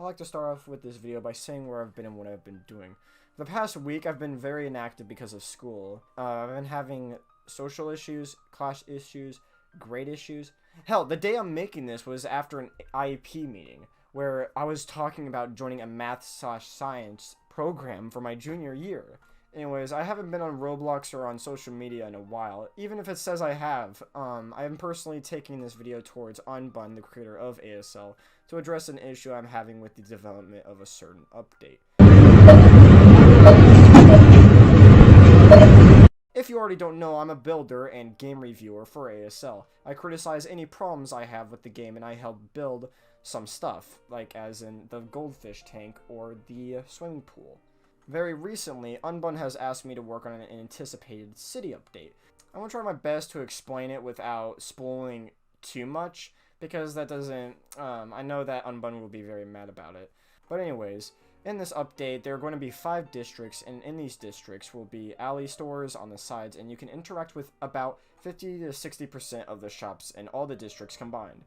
I'd like to start off with this video by saying where I've been and what I've been doing. For the past week, I've been very inactive because of school. I've been having social issues, class issues, grade issues. Hell, the day I'm making this was after an IEP meeting, where I was talking about joining a math/science program for my junior year. Anyways, I haven't been on Roblox or on social media in a while, even if it says I have. I am personally taking this video towards Unbunn, the creator of ASL, to address an issue I'm having with the development of a certain update. If you already don't know, I'm a builder and game reviewer for ASL. I criticize any problems I have with the game, and I help build some stuff, like as in the goldfish tank or the swimming pool. Very recently, Unbunn has asked me to work on an anticipated city update. I want to try my best to explain it without spoiling too much, because that doesn't, I know that Unbunn will be very mad about it. But anyways, in this update, there are going to be 5 districts, and in these districts will be alley stores on the sides, and you can interact with about 50 to 60% of the shops in all the districts combined.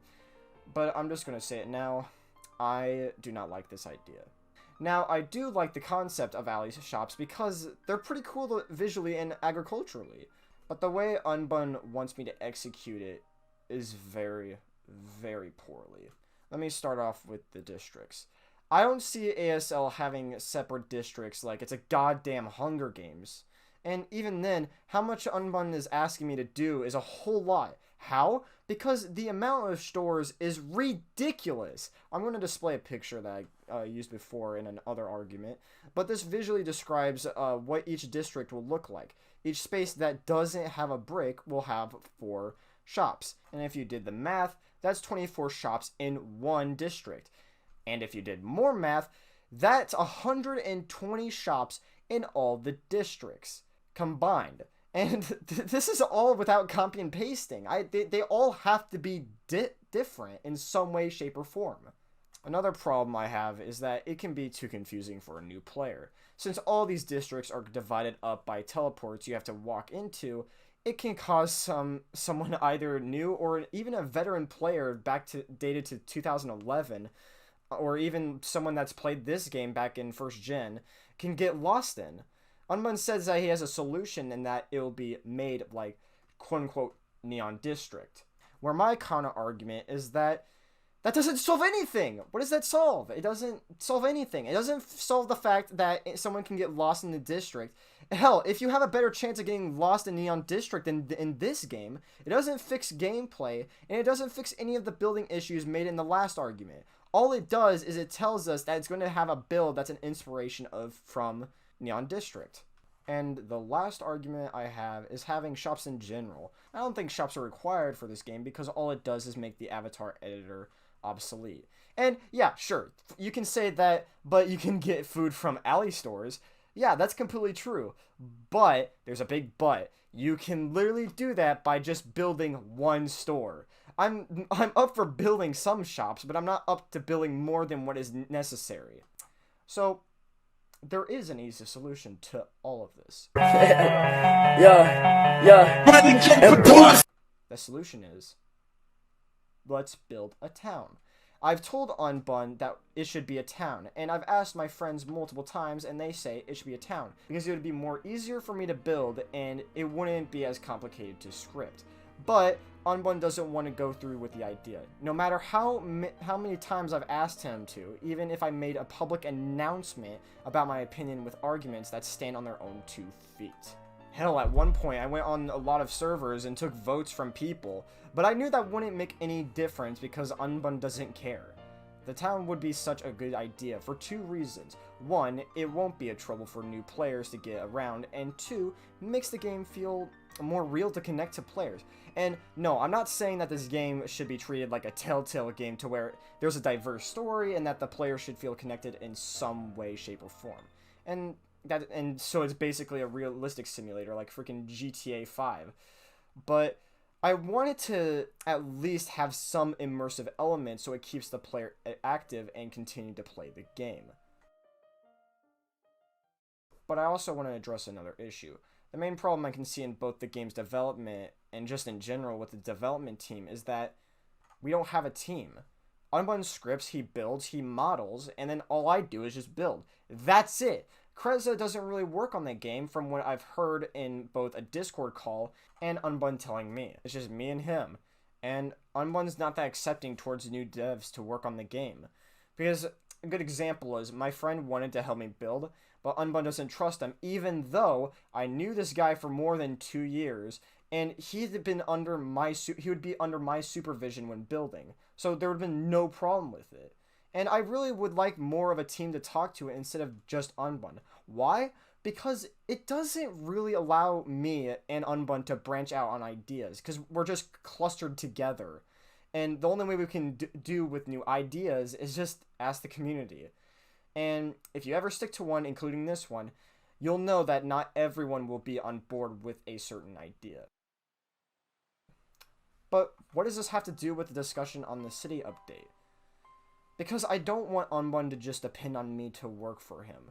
But I'm just going to say it now, I do not like this idea. Now, I do like the concept of alley shops because they're pretty cool visually and agriculturally, but the way Unbunn wants me to execute it is very, very poorly. Let me start off with the districts. I don't see ASL having separate districts like it's a goddamn Hunger Games. And even then, how much Unbunn is asking me to do is a whole lot. How? Because the amount of stores is ridiculous. I'm going to display a picture that I used before in another argument, but this visually describes what each district will look like. Each space that doesn't have a brick will have 4 shops. And if you did the math, that's 24 shops in one district. And if you did more math, that's 120 shops in all the districts combined. And this is all without copy and pasting. They all have to be different in some way, shape, or form. Another problem I have is that it can be too confusing for a new player. Since all these districts are divided up by teleports you have to walk into, it can cause someone either new or even a veteran player dated to 2011, or even someone that's played this game back in first gen, can get lost in. Unbunn says that he has a solution and that it will be made like quote-unquote Neon District. Where my counter argument is that doesn't solve anything. What does that solve? It doesn't solve anything. It doesn't solve the fact that someone can get lost in the district. Hell, if you have a better chance of getting lost in Neon District than in this game, it doesn't fix gameplay, and it doesn't fix any of the building issues made in the last argument. All it does is it tells us that it's going to have a build that's an inspiration from Neon District. And the last argument I have is having shops in general. I don't think shops are required for this game because all it does is make the avatar editor obsolete. And yeah, sure, you can say that, but you can get food from alley stores. Yeah, that's completely true. But, there's a big but. You can literally do that by just building one store. I'm up for building some shops, but I'm not up to building more than what is necessary. So, there is an easy solution to all of this. The solution is, let's build a town. I've told Unbunn that it should be a town, and I've asked my friends multiple times, and they say it should be a town, because it would be more easier for me to build, and it wouldn't be as complicated to script. But Unbunn doesn't want to go through with the idea. No matter how many times I've asked him to, even if I made a public announcement about my opinion with arguments that stand on their own 2 feet. Hell, at one point I went on a lot of servers and took votes from people, but I knew that wouldn't make any difference because Unbunn doesn't care. The town would be such a good idea for 2 reasons. 1, it won't be a trouble for new players to get around, and 2, makes the game feel more real to connect to players. And no, I'm not saying that this game should be treated like a Telltale game to where there's a diverse story and that the player should feel connected in some way, shape, or form. And so it's basically a realistic simulator like freaking GTA 5. But I wanted to at least have some immersive elements so it keeps the player active and continue to play the game. But I also want to address another issue. The main problem I can see in both the game's development and just in general with the development team is that we don't have a team. Unbunn scripts, he builds, he models, and then all I do is just build. That's it. Kreza doesn't really work on the game from what I've heard in both a Discord call and Unbunn telling me. It's just me and him. And Unbunn's not that accepting towards new devs to work on the game. Because a good example is my friend wanted to help me build, but Unbunn doesn't trust him, even though I knew this guy for more than 2 years, and he would be under my supervision when building, so there would have been no problem with it. And I really would like more of a team to talk to instead of just Unbunn. Why? Because it doesn't really allow me and Unbunn to branch out on ideas, because we're just clustered together. And the only way we can do with new ideas is just ask the community. And if you ever stick to one, including this one, you'll know that not everyone will be on board with a certain idea. But what does this have to do with the discussion on the city update? Because I don't want Unbunn to just depend on me to work for him,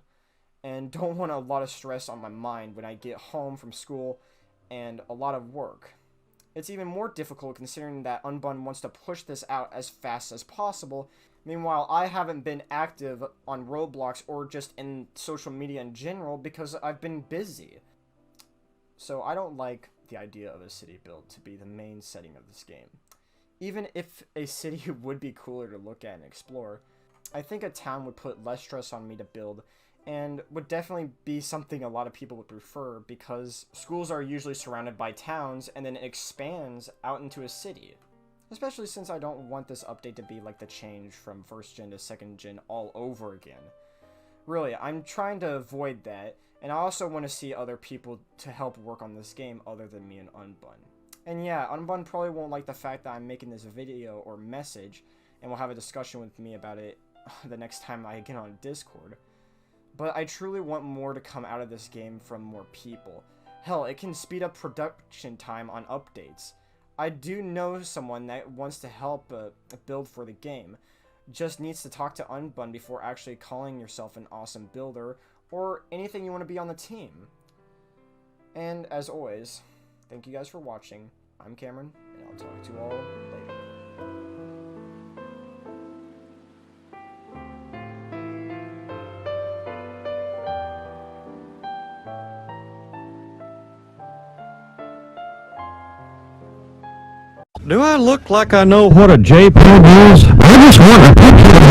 and don't want a lot of stress on my mind when I get home from school and a lot of work. It's even more difficult considering that Unbunn wants to push this out as fast as possible. Meanwhile, I haven't been active on Roblox or just in social media in general because I've been busy. So I don't like the idea of a city build to be the main setting of this game. Even if a city would be cooler to look at and explore, I think a town would put less stress on me to build and would definitely be something a lot of people would prefer because schools are usually surrounded by towns and then it expands out into a city. Especially since I don't want this update to be like the change from 1st gen to 2nd gen all over again. Really, I'm trying to avoid that, and I also want to see other people to help work on this game other than me and Unbunn. And yeah, Unbunn probably won't like the fact that I'm making this video or message, and will have a discussion with me about it the next time I get on Discord. But I truly want more to come out of this game from more people. Hell, it can speed up production time on updates. I do know someone that wants to help build for the game. Just needs to talk to Unbunn before actually calling yourself an awesome builder or anything you want to be on the team. And as always, thank you guys for watching. I'm Cameron, and I'll talk to you all later. Do I look like I know what a JPEG is? I just want a picture